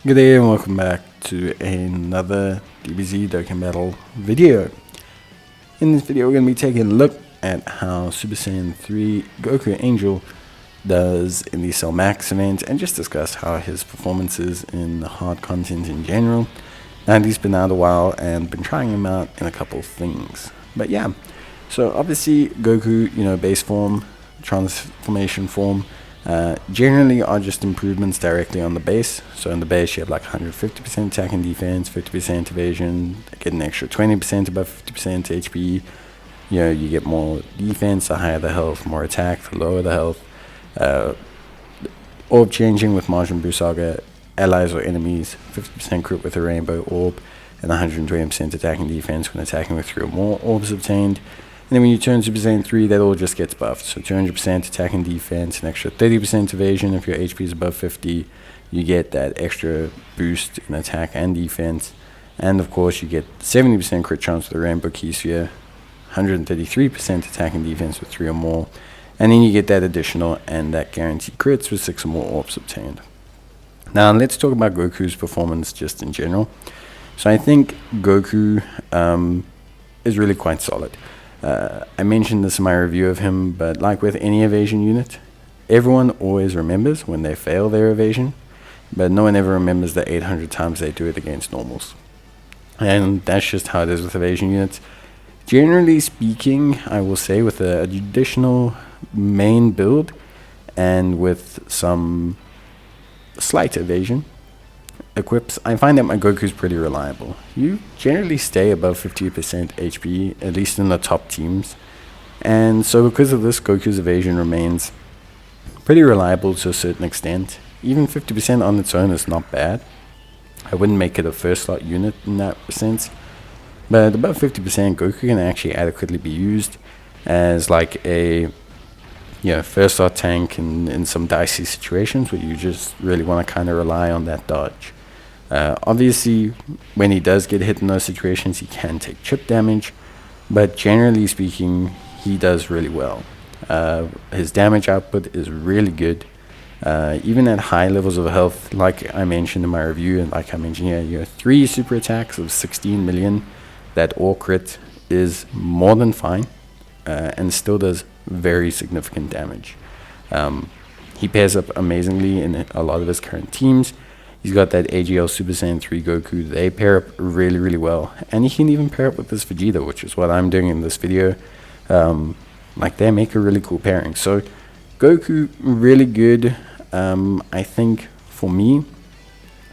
Good day and welcome back to another DBZ Dokkan Battle video. In this video we're going to be taking a look at how Super Saiyan 3 Goku Angel does in the Cell Max event and just discuss how his performance is in the hard content in general. Now he's been out a while and been trying him out in a couple of things. But yeah, so obviously Goku, base form, transformation form, generally are just improvements directly on the base. So in the base you have like 150% attack and defense, 50% evasion, get an extra 20% above 50% HP. You get more defense, the higher the health, more attack, the lower the health. Orb changing with Majin Buu Saga, allies or enemies, 50% crit with a rainbow orb, and 120% attack and defense when attacking with 3 or more orbs obtained. And then when you turn Super Saiyan 3, that all just gets buffed. So 200% attack and defense, an extra 30% evasion. If your HP is above 50, you get that extra boost in attack and defense. And of course, you get 70% crit chance with the Rainbow Key Sphere, 133% attack and defense with 3 or more. And then you get that additional and that guaranteed crits with 6 or more orbs obtained. Now, let's talk about Goku's performance just in general. So I think Goku is really quite solid. I mentioned this in my review of him, but like with any evasion unit, everyone always remembers when they fail their evasion, but no one ever remembers the 800 times they do it against normals. And that's just how it is with evasion units. Generally speaking, I will say with a additional main build and with some slight evasion equips, I find that my Goku is pretty reliable. You generally stay above 50% HP, at least in the top teams. And so because of this, Goku's evasion remains pretty reliable to a certain extent. Even 50% on its own is not bad. I wouldn't make it a first slot unit in that sense. But above 50%, Goku can actually adequately be used as like a first slot tank in some dicey situations where you just really want to kind of rely on that dodge. Obviously, when he does get hit in those situations, he can take chip damage, but generally speaking, he does really well. His damage output is really good. Even at high levels of health, like I mentioned in my review, and like I mentioned here, you have 3 super attacks of 16 million. That all crit is more than fine, and still does very significant damage. He pairs up amazingly in a lot of his current teams. He's got that AGL Super Saiyan 3 Goku. They pair up really, really well. And he can even pair up with this Vegeta, which is what I'm doing in this video. They make a really cool pairing. So, Goku, really good. I think, for me,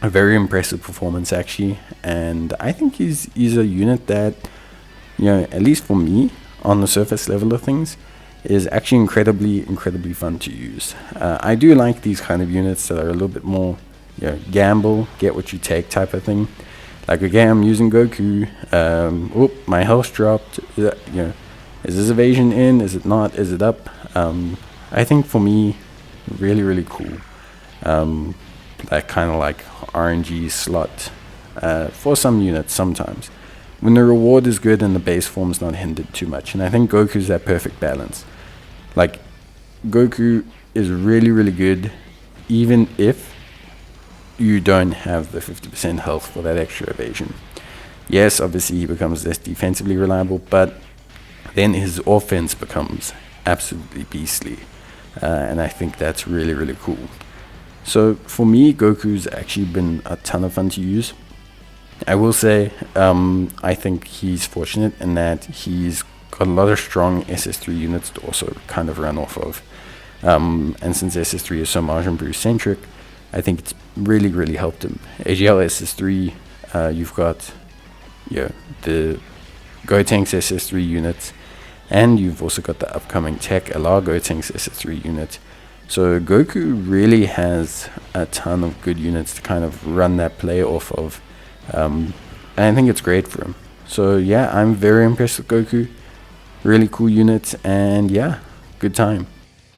a very impressive performance, actually. And I think he's a unit that, at least for me, on the surface level of things, is actually incredibly fun to use. I do like these kind of units that are a little bit more gamble, get what you take type of thing. Like again, I'm using Goku. My health dropped. Is this evasion in? Is it not? Is it up? I think for me, really cool. That kind of like RNG slot for some units sometimes. When the reward is good and the base form is not hindered too much. And I think Goku's that perfect balance. Like, Goku is really good, even if you don't have the 50% health for that extra evasion. Yes, obviously he becomes less defensively reliable, but then his offense becomes absolutely beastly. And I think that's really cool. So for me, Goku's actually been a ton of fun to use. I will say, I think he's fortunate in that he's got a lot of strong SS3 units to also kind of run off of. And since SS3 is so Majin Buu centric, I think it's really helped him. AGL SS3, you've got the Gotenks SS3 units, and you've also got the upcoming Tech LR Gotenks SS3 unit. So Goku really has a ton of good units to kind of run that play off of. And I think it's great for him. So yeah, I'm very impressed with Goku. Really cool units, and yeah, good time.